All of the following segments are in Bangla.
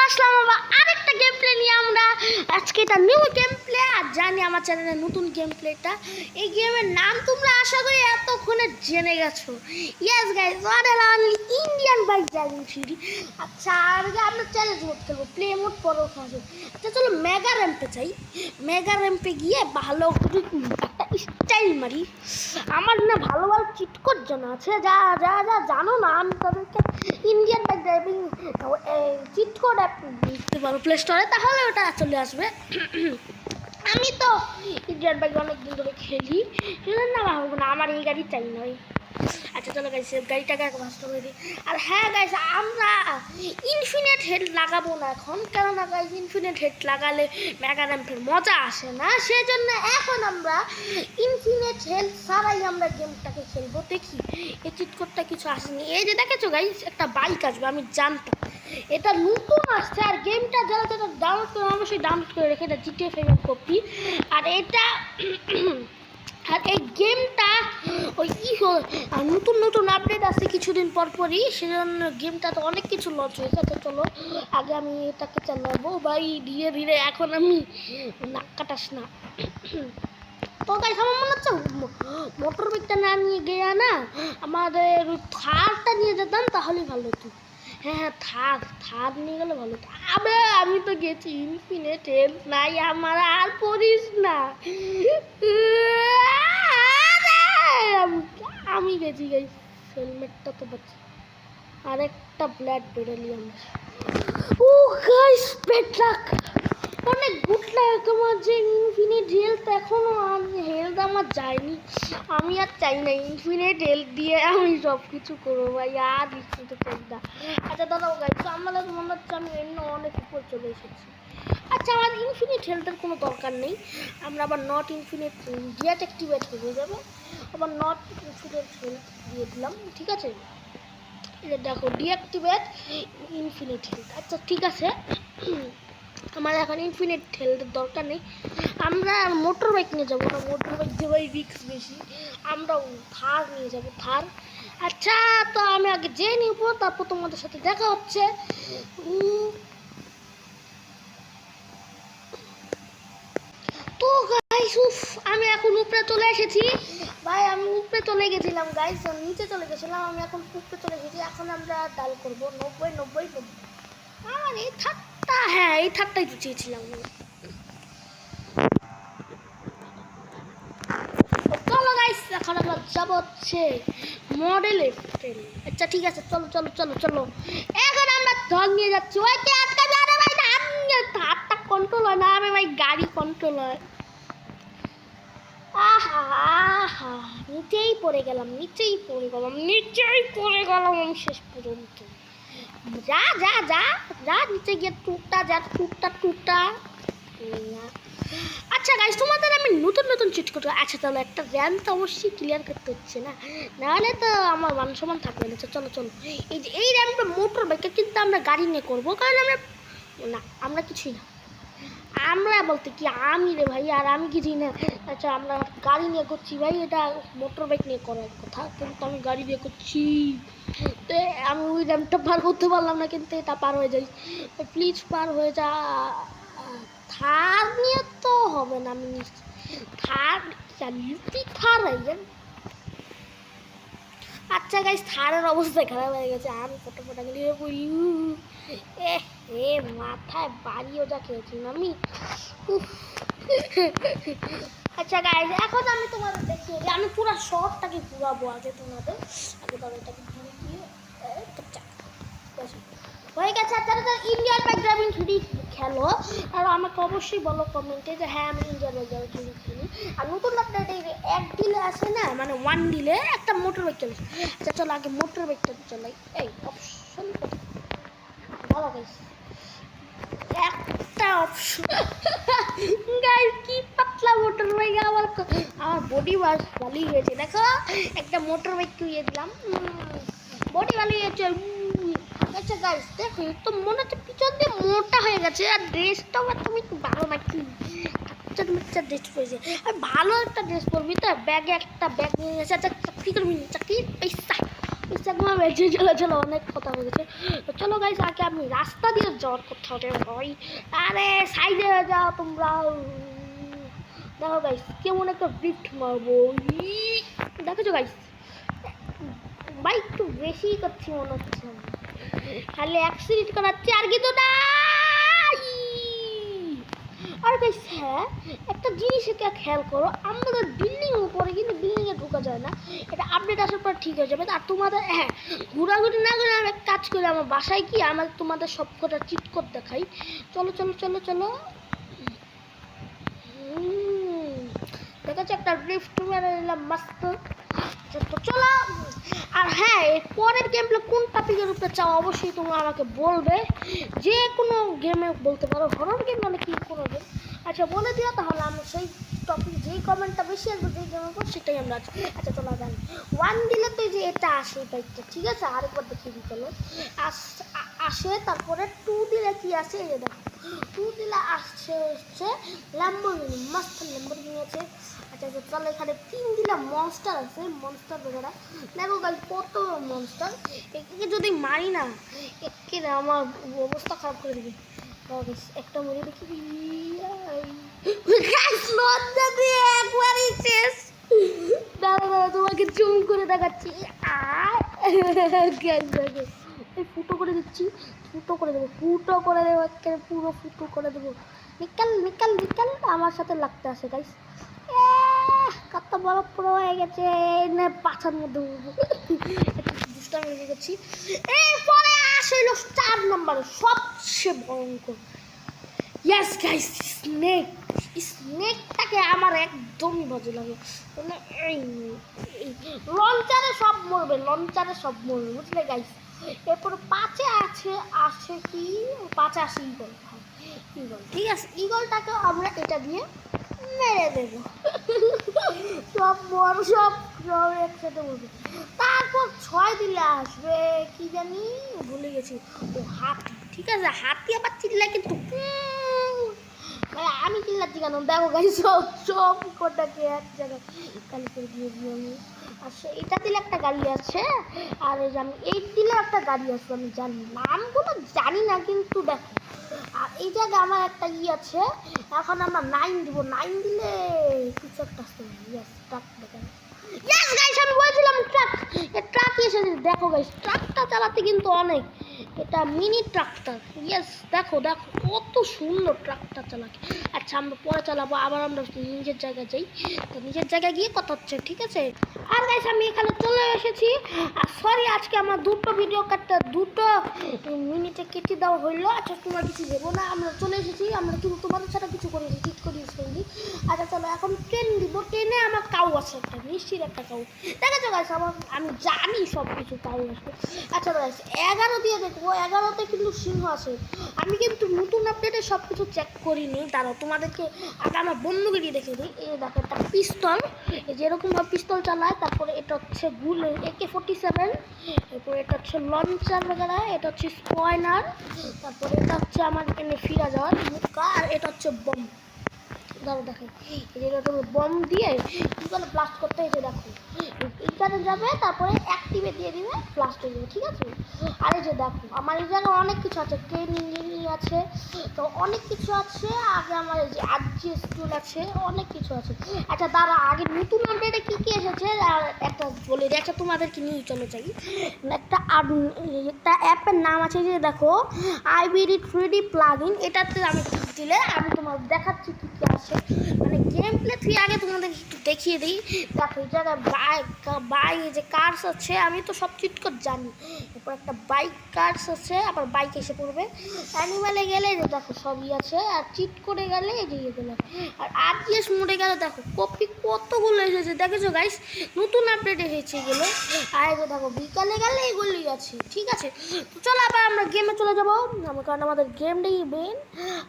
আসলাম আবার আরেকটা গেম প্লে নিয়ে। আমরা আজকে এটা নিউ গেম প্লে আর জানি আমার চ্যানেলের নতুন গেম প্লেটা। এই গেমের নাম তোমরা আশা করি এতক্ষণে জেনে গেছো। Yes guys, one and only Indian bike driving series. আচ্ছা, আর আমরা চ্যালেঞ্জ মোড খেলবো, প্লে মোড পরে খেলবো। আচ্ছা চলো মেগা র্যাম্পে চাই। মেগা র্যাম্পে গিয়ে ভালো একটা স্টাইল মারি। আমার না ভালো ভালো চিটকোড জানা আছে, যা যা যা জানো না আমি তাদেরকে Indian bike driving cheat code app দিতে পারো প্লে স্টোরে, তাহলে ওটা চলে আসবে। আমি তো ইন্ডিয়ান বাইক অনেক দিন ধরে খেলি, সেজন্য না ভাববো না আমার এই গাড়ি চাই না। আচ্ছা চলো গাইস, গাড়িটাকে নষ্ট করে দিই। আর হ্যাঁ গাইস, আমরা ইনফিনিট হেড লাগাবো না এখন, কেননা গাইস ইনফিনিট হেড লাগালে মেগা র্যাম্পের মজা আসে না। সেজন্য এখন আমরা ইনফিনিট হেড ছাড়াই আমরা গেমটাকে খেলবো। দেখি এই চিটকোডটা কিছু আসেনি। এই যে দেখেছো গাইস, একটা বাইক আসবে, আমি জানতাম এটা নতুন আসছে। আর গেমটা যারা যারা ডাউনলোড করে অবশ্যই ডাউনলোড করে রেখে, এটা জিটিএ ফেভার কপি। আর এটা আর এই গেমটা ওই নতুন নতুন আপডেট আসছে কিছুদিন পর পরই, সেজন্য গেমটা তো অনেক কিছু লঞ্চ হয়েছে। আচ্ছা চলো আগে আমি এটাকে চালাবো ভাই ধীরে ধীরে, এখন আমি নাক কাটাস না। তো গাইস আমার মনে হচ্ছে মোটর বাইকটা না নিয়ে গিয়ে না আমাদের থারটা নিয়ে যেতাম তাহলে ভালো হতো। হ্যাঁ হ্যাঁ, থার নিয়ে গেলে ভালো হতো। আমি তো গেছি ইনফিনিট হেলথ নাই আমার, আর পড়িস না। আমি গেছি গাইস, হেলমেটটা তো বাচ্চা। আরেকটা ব্ল্যাড বেরোলি আমরা। ও গাইস পেটলাক অনেক গুড লাগে তোমার যে ইনফিনিট হেলথ, এখনো হেলথ আমার যায়নি। আমি আর চাই না ইনফিনিট হেলথ দিয়ে আমি সব কিছু করবো ভাই, আর ইনফিনিট হেলথ না। আচ্ছা দাদা গাইস, আমাদের মনে হচ্ছে আমি অন্য অনেক উপর চলে এসেছি। আচ্ছা আমার ইনফিনিট হেলথের কোনো দরকার নেই, আমরা আবার নট ইনফিনিট ডিঅ্যাক্টিভেট হয়ে যাবে। আবার নট ইনফিনিট হেলথ দিয়ে দিলাম, ঠিক আছে। এটা দেখো ডিঅ্যাক্টিভেট ইনফিনিট হেলথ। আচ্ছা ঠিক আছে, আমার এখন ইনফিনিট হেলথের দরকার নেই। আমরা মোটর বাইক নিয়ে যাবো না, মোটর বাইক যে ভাই রিস্ক বেশি। আমরা থার নিয়ে যাবো, থার। আচ্ছা তো আমি আগে যেয়ে নিব, তারপর তোমাদের সাথে দেখা হচ্ছে। তো গাইস আমি এখন উপরে চলে এসেছি ভাই, আমি উপরে চলে গেছিলাম গাইস, নিচে চলে গেছিলাম, আমি এখন উপরে চলে এসেছি। এখন আমরা ডাল করবো 90 আমার এই থাকটা, হ্যাঁ এই থাকটাই চেয়েছিলাম। চলো গাইস এখন আমরা যাবো হচ্ছে মডেলের ট্রেন। আচ্ছা ঠিক আছে, চলো চলো চলো চলো, এখন আমরা ধর নিয়ে যাচ্ছি। ওই কে আটকা যাবে ভাই, হাতটা কন্ট্রোল হয় না, আমি ভাই গাড়ি কন্ট্রোল হয়। আহা আহা, নিচেই পড়ে গেলাম আমি শেষ পর্যন্ত। যা যা যা যা নিচে গিয়ে টুকটা। আচ্ছা গাইস, তোমাদের আমি নতুন নতুন চিট করতে। আচ্ছা চলো, একটা র্যাম্প তো অবশ্যই ক্লিয়ার করতে হচ্ছে না, নাহলে তো আমার মান সমান থাকবে না। চলো চলো, এই যে এই র্যাম্পটা মোটর বাইকে, কিন্তু আমরা গাড়ি নিয়ে করবো, কারণ আমরা কিছুই না। আমরা বলতে কি আমি রে ভাই, আর আমি কিছুই না। আচ্ছা আমরা গাড়ি নিয়ে করছি ভাই, এটা মোটর বাইক নিয়ে করার কথা, কিন্তু আমি গাড়ি নিয়ে করছি। তো আমি ওই র্যাম্পটা পার করতে পারলাম না, কিন্তু এটা পার হয়ে যাই প্লিজ, পার হয়ে যা। থার নিয়ে তো হবে না, আমি থার চালিয়ে থার হয়ে। আচ্ছা গাইস, থারের অবস্থা খারাপ হয়ে গেছে, আমি ফটোফটা গেলে এ মাথায় বাড়িও যা খেয়েছি আমি। আচ্ছা গাইস, এখন আমি তোমাদের দেখিয়ে দিই, আমি পুরো শহরটাকে ঘুরাবো আগে তোমাদের। আগে তবে এটাকে ঘুরে দিয়ে হয়ে গেছে। আচ্ছা ইন্ডিয়ান বাইক ড্রাইভিং সিরিজ খেলো, আর আমাকে অবশ্যই বলো কমেন্টে যে হ্যাঁ আমি ইন্ডিয়ান বাইক ড্রাইভিং সিরিজ খেলি। আর নতুন আপডেট এক ডিলে আসে না, মানে ওয়ান ডিলে একটা মোটর বাইক চলে। আচ্ছা চলো আগে মোটর বাইকটা চালাই। এই অপশন বলো গাইস, একটা অপশন গাইস, কি পাতলা মোটর বাইক, আমার বডি ওয়াশ ভালোই হয়েছে। দেখো একটা মোটর বাইক তুইয়ে দিলাম, বডি ভালোই হয়েছে। আচ্ছা গাইস দেখো, তো মনে হচ্ছে পিছন দিয়ে মোটা হয়ে গেছে, আর ড্রেসটাও তুমি একটু ভালো নাকি, আচ্ছা তুমি একটা ড্রেস পরেছে, আর ভালো একটা ড্রেস পরবি তো। ব্যাগে একটা ব্যাগ নিয়ে গেছে। আচ্ছা চাকরি করবি, চাকরি পয়সা একদম বেঁচে চলো অনেক কথা বলেছে। তো চলো গাইস আগে আমি রাস্তা দিয়ে যাওয়ার কথা ভাই। আরে সাইডে যাও তোমরা। দেখো গাইস কেমন একটা ড্রিফট মারবো। দেখেছো গাইস ভাই একটু বেশি করছি মনে হচ্ছে, খালি অ্যাক্সিডেন্ট করাচ্ছি আর কিন্তু না। আর গাইস হ্যাঁ একটা জিনিস এটা খেয়াল করো, আমাদের বিল্ডিং উপরে কিন্তু বিল্ডিংয়ে ঢোকা যায় না, এটা আপডেট আসার পর ঠিক হয়ে যাবে। আর তোমাদের হ্যাঁ ঘোরাঘুরি না করে আমি এক কাজ করি, আমার বাসায় কি আমার তোমাদের সব কটা চিট কোড দেখাই। চলো চলো চলো চলো। দেখেছো একটা ড্রিফট মেরে নিলাম মস্ত। তো চলো। আর হ্যাঁ এর পরের গেমটা কোন টপিকের উপরে চাও অবশ্যই তোমরা আমাকে বলবে, যে কোনো গেমে বলতে পারো, হরর গেম মানে কি কোনো গেম। আচ্ছা বলে দিও, তাহলে আমরা সেই টপিক যেই কমেন্টটা বেশি আসবে যেই গেমের উপর সেটাই আমরা আছি। আচ্ছা চলো জানি 1 দিলে তো যে এটা আসে বাইকটা, ঠিক আছে আরেকবার দেখিয়ে দিই চলো। আসে তারপরে 2 দিলে কি আসে এই যে দেখো 2 দিলে আসছে হচ্ছে ল্যাম্বরগিনি, মস্ত ল্যাম্বরগিনি আছে। আচ্ছা আচ্ছা চলো এখানে 3 দিলে মনস্টার আছে, মনস্টার বগেরা দেখো গাইস কত মনস্টার। একে যদি মারি না একে আমার অবস্থা খারাপ করে দিবে। একটা মরে দেখি লজ্জা দিয়ে একবারই শেষ। দাঁড়া দাঁড়া তোমাকে জুম করে দেখাচ্ছি। ফুটো করে দিচ্ছি, ফুটো করে দেবো, ফুটো করে দেবো, একেবারে পুরো ফুটো করে দেবো। নিকাল নিকাল নিকাল আমার সাথে লাগতে আসে গাইস। কত বড় পুরো হয়ে গেছে না পাছার মধ্যে দুষ্টামি হয়ে গেছি। এরপরে আসলো 4 নম্বরে সবচেয়ে ভয়ঙ্কর। Yes guys snake. স্নেকটাকে আমার একদমই বাজে লাগে, মানে এই লঞ্চারে সব মরবে, লঞ্চারে সব মরবে বুঝলে গাইস। এরপরে 5-এ আছে কি 5-এ আসে ইগল। ইগল ঠিক আছে, ইগলটাকে আমরা এটা দিয়ে মেরে দেবো। সব বড় সব সব একসাথে মরবে। তারপর 6 দিলে আসবে কি জানি ভুলে গেছি, ও হাতি। ঠিক আছে হাতি আবার চিল্লায় কিন্তু আমি চিল্লাচ্ছি কেন দেখো গাই সব সব কোটাকে এক জায়গায় গালি করে দিয়ে দিই আমি। আর এটা দিলে একটা গাড়ি আছে, আর এই যে আমি 8 দিলে একটা গাড়ি আছে, আমি জানি নামগুলো জানি না কিন্তু দেখো। আর এই জায়গায় আমার একটা আছে, এখন আমরা 9 দিব, 9 দিলে কিছু একটা আসতে হবে। ইয়েস ট্রাক দেখেন, ইয়েস গাইস আমি বলছিলাম ট্রাক, ট্রাক এসেছে দেখো গাইস, ট্রাকটা চালাতে কিন্তু অনেক, এটা মিনি ট্রাক্টর। ইয়েস দেখো দেখো কত সুন্দর ট্রাকটা চালাকে। আচ্ছা আমরা পরে চালাবো, আবার আমরা নিজের জায়গায় যাই, তো নিজের জায়গায় গিয়ে কথা হচ্ছে ঠিক আছে। আর গাইস আমি এখানে চলে এসেছি, আর সরি আজকে আমার দুটো ভিডিও কাটতে 2 মিনিটে কেটে দেওয়া হইলো। আচ্ছা তোমরা কিছু দেবো না, আমরা চলে এসেছি, আমরা কিন্তু তোমাদের সাথে কিছু করেছি ঠিক করে ফেলি। আচ্ছা চলো এখন ট্রেন দিব, ট্রেনে আমার কাউ আছে একটা মিষ্টির একটা কাউ দেখেছো গাইস, আমি জানি সব কিছু কাউ আসবে। আচ্ছা গাইস 11 দিয়ে দেখবো, 11তে কিন্তু সিংহ আছে। আমি কিন্তু নতুন আপডেটে সব কিছু চেক করিনি, দাঁড়াও তোমাদেরকে আগে আমার বন্ধুগিরি দেখে দিই। এই দেখো একটা পিস্তল, এই যেরকমভাবে পিস্তল চালায়, তারপরে এটা হচ্ছে AK-47, এরপরে এটা হচ্ছে লঞ্চার বগেরা, এটা হচ্ছে স্পয়নার, তারপরে এটা হচ্ছে আমার এখানে ফিরা যাওয়ার মুক্কা, আর এটা হচ্ছে বম। ধরো দেখো এই যে বম দিয়ে কী করে ব্লাস্ট করতে হয়েছে দেখো, এইখানে যাবে তারপরে অ্যাক্টিভে দিয়ে দিবে ব্লাস্ট হয়ে যাবে ঠিক আছে। আর এই যে দেখো আমার এই জায়গায় অনেক কিছু আছে, ট্রেন ইঞ্জিন আছে, তো অনেক কিছু আছে। আগে আমার এই যে RGS টুল আছে, অনেক কিছু আছে। আচ্ছা দাঁড়া আগে নতুন আপডেটে কী কী এসেছে একটা বলে দিই। আচ্ছা তোমাদেরকে নিয়ে চলে যাই, একটা অ্যাপের নাম আছে যে দেখো IBD 3D প্লাগইন, এটাতে আমি দিলে আমি তোমার দেখাচ্ছি কী কী আছে, মানে গেম প্লে থেকে আগে তোমাদের একটু দেখিয়ে দিই। দেখো এই জায়গায় বাইক যে কার্স আছে, আমি তো সব চিট কোড জানি। এরপর একটা বাইক কার্স আছে, আবার বাইক এসে পড়বে। অ্যানিমেলে গেলে যে দেখো সবই আছে, আর চিট করে গেলে এই যে গেলে, আর RGS মোডে গেলে দেখো কপি কতগুলো এসেছে দেখেছো গাইস, নতুন আপডেট এসেছে এগুলো। আর এই যে দেখো বিকালে গেলে এগুলোই আছে ঠিক আছে। তো চলো আবার আমরা গেমে চলে যাবো, কারণ আমাদের গেমটাই মেন।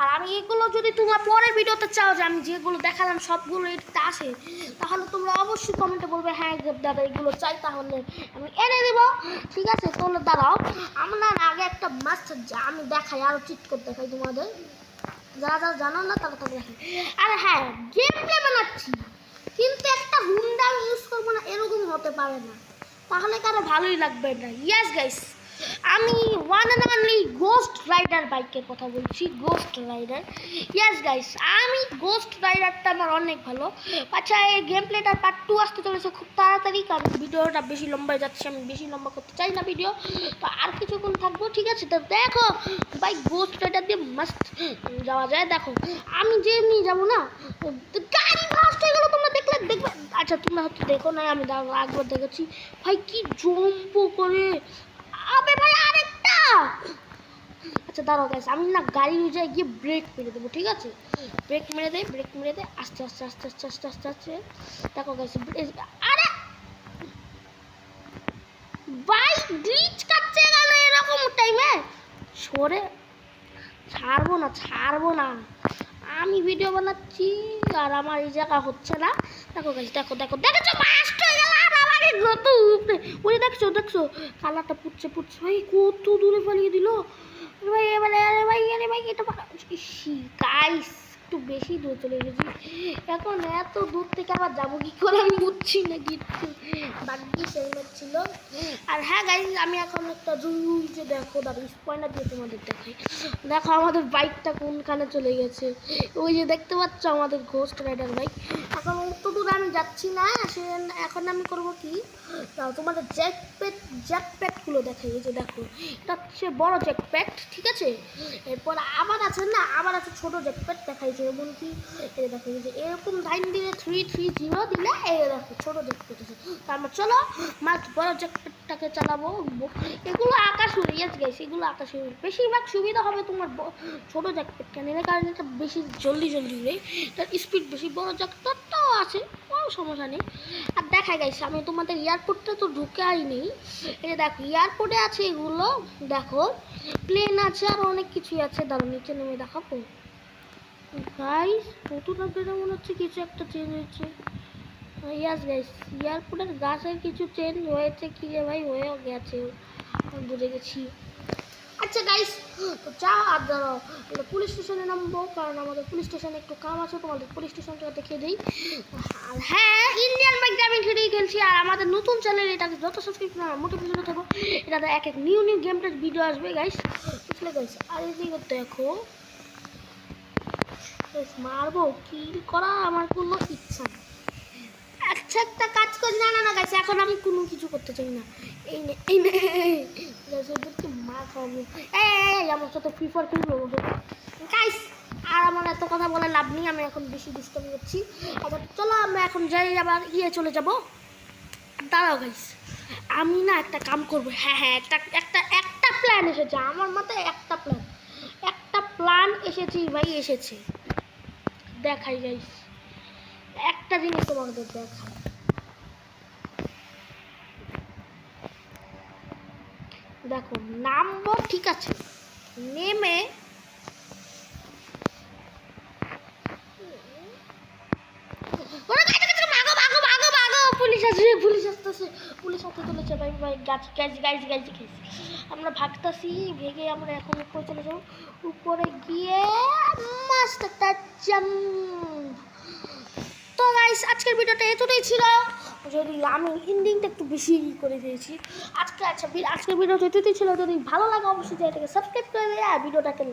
আর আমি এগুলো যদি তোমরা পরের ভিডিওতে চাও যে আমি যেগুলো দেখালাম সবগুলো এটাতে আসে, তাহলে তোমরা অবশ্যই কমেন্টে বলবে হ্যাঁ দাদা এগুলো চাই, তাহলে আমি এনে দেবো ঠিক আছে। তাহলে দাঁড়াও আমরা আগে একটা মাস্ট আমি দেখাই, আরও চিট করে দেখাই তোমাদের, যারা যারা জানো না তারা তারা দেখাই। আর হ্যাঁ গেম প্লে বানাচ্ছি কিন্তু একটা হুন্ডা ইউজ করবো না এরকম হতে পারে না, তাহলে কারো ভালোই লাগবে না। ইয়েস গাইস, আমি one and only ghost rider বাইকের কথা বলছি, গোস্ট রাইডার। ইয়েস গাইস, আমি গোস্ট রাইডারটা আমার অনেক ভালো। আচ্ছা, এই গেম প্লেটার পার্ট 2 আসতে চলেছে খুব তাড়াতাড়ি, কারণ ভিডিওটা বেশি লম্বা হয়ে যাচ্ছে, আমি বেশি লম্বা করতে চাই না ভিডিও। তো আর কিছুক্ষণ থাকবো, ঠিক আছে? তো দেখো বাইক গোস্ট রাইডার দিয়ে মাস্ট যাওয়া যায়। দেখো আমি যেমনি যাবো না, গাড়ি ব্লাস্ট হয়ে গেলো, তোমরা দেখবে। আচ্ছা তোমরা হয়তো দেখো না, আমি একবার দেখেছি ভাই কি জম্প করে। আবে ভাই আরেকটা। আচ্ছা দাঁড়াও গাইস, আমি না গাড়ি উঠে গিয়ে ব্রেক মেরে দেবো, ঠিক আছে? ব্রেক মেরে দে আস্তে আস্তে আস্তে আস্তে আস্তে আস্তে আস্তে। দেখো গাইস, আরে ভাই গ্লিচ কাটছে কেন এরকম টাইমে? সরে ছাড়বো না, আমি ভিডিও বানাচ্ছি আর আমার এই জায়গা হচ্ছে না। দেখো গাইস, দেখেছো মাস্ট হয়ে গেল। আর আমার এই কত উপরে, ওই দেখছো কালারটা পুড়ছে ভাই, কত দূরে পালিয়ে দিল ভাই। আরে ভাই এটা গাইস একটু বেশি দূর চলে গেছি। এখন এত দূর থেকে আবার যাবো কি করে আমি বুঝছি না কিছু। বাকি হেলমেট ছিল। আর হ্যাঁ গাইস, আমি এখন একটা যে দেখো দাঁড়ো স্পয়লার দিয়ে তোমাদের দেখাই। দেখো আমাদের বাইকটা কোনখানে চলে গেছে। ওই যে দেখতে পাচ্ছ আমাদের ঘোস্ট রাইডার বাইক। এখন অত দূর আমি যাচ্ছি না, এখন আমি করবো কি, তোমাদের জ্যাকপ্যাকগুলো দেখাই। এই যে দেখো, এটা হচ্ছে বড় জ্যাকপ্যাক, ঠিক আছে? এরপর আবার আছে ছোট জ্যাকপ্যাক দেখাই। যেমন কি এই দেখো, এই যে এরকম লাইন দিলে 330 দিলে এই দেখো ছোট জ্যাকপ্যাক আছে। তারপর চলো মাছ বড় জ্যাকপ্যাকটাকে চালাবো। এগুলো আকাশ উড়ে, ইয়েস গাইস, এগুলো আকাশে উড়ে। বেশিরভাগ সুবিধা হবে তোমার ছোট জ্যাকপ্যাকটা নিলে, কারণ এটা বেশি জলদি উড়ে, তার স্পিড বেশি। বড় জ্যাকপ্যাকটাও আছে, কোনো সমস্যা নেই। আর দেখাই গাইস, আমি তোমাদের এয়ারপোর্টটা তো ঢুকে আইনি। এই দেখো এয়ারপোর্টে আছে এগুলো, দেখো প্লেন আছে আর অনেক কিছুই আছে। দাঁড়ো নিচে নেমে দেখাবো গাইস। নতুন আপডেটে মনে হচ্ছে কিছু একটা চেঞ্জ হয়েছে। ইয়াস গাইস, এয়ারপোর্টের গাছের কিছু চেঞ্জ হয়েছে কি রে ভাই, হয়েও গেছে, বুঝে গেছি। আচ্ছা গাইস, তো চা আর দাঁড়াও, পুলিশ স্টেশনে নামবো, কারণ আমাদের পুলিশ স্টেশনে একটু কাম আছে, তোমাদের পুলিশ স্টেশনটা দেখিয়ে দিই। আর হ্যাঁ, ইন্ডিয়ান বাইক ড্রাইভিং থ্রিডি খেলছি। আর আমাদের নতুন চ্যানেল, এটাকে যত সাবস্ক্রাইব করো মোটিভেশন থাকবো, এটাতে এক নিউ গেম প্লে ভিডিও আসবে গাইস, বুঝলে গাইস? আর এদিকে দেখো মারবো কিল করা আমার কোনো ইচ্ছা নেই। আচ্ছা একটা কাজ করি, না গাইস, এখন আমি কোনো কিছু করতে চাই না। এই নে ওদেরকে মার খাওয়াবো। আমার সাথে ফ্রি ফায়ার খেলবো গাইস। আর আমার এত কথা বলে লাভ নেই, আমি এখন বেশি ডিস্টার্ব করছি। আবার চলো আমরা এখন যাই, আবার চলে যাব। দাঁড়াও গাইস, আমি না একটা কাম করবো। হ্যাঁ একটা প্ল্যান এসেছে আমার মাথায়, একটা প্ল্যান এসেছে দেখাই গাইস। একটা জিনিস তোমাদের দেখাই, দেখো নামবো, ঠিক আছে? নেমে পুলিশ আসতে চলেছে ভাই। গাছ আমরা ভাগতাছি, ভেগে আমরা এখন উপরে চলে যাবো। উপরে গিয়ে মাস্ট একটা তো গাইস, আজকের ভিডিওটা এতটাই ছিল। যদি আমি এন্ডিংটা একটু বেশি করে দিয়েছি আজকের ভিডিওটা এতটাই ছিল। যদি ভালো লাগে অবশ্যই এটাকে সাবস্ক্রাইব করে দেবে, আর ভিডিওটাকে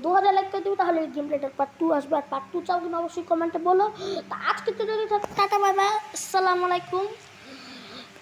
2000 লাইক করে দেবে, তাহলে গেম প্লেটার পার্ট 2 আসবে। আর পার্ট 2 চাও কিনা অবশ্যই কমেন্টে বলো। তো আজকের ভিডিওটা টাটা, বাই বাই, আসসালামু আলাইকুম।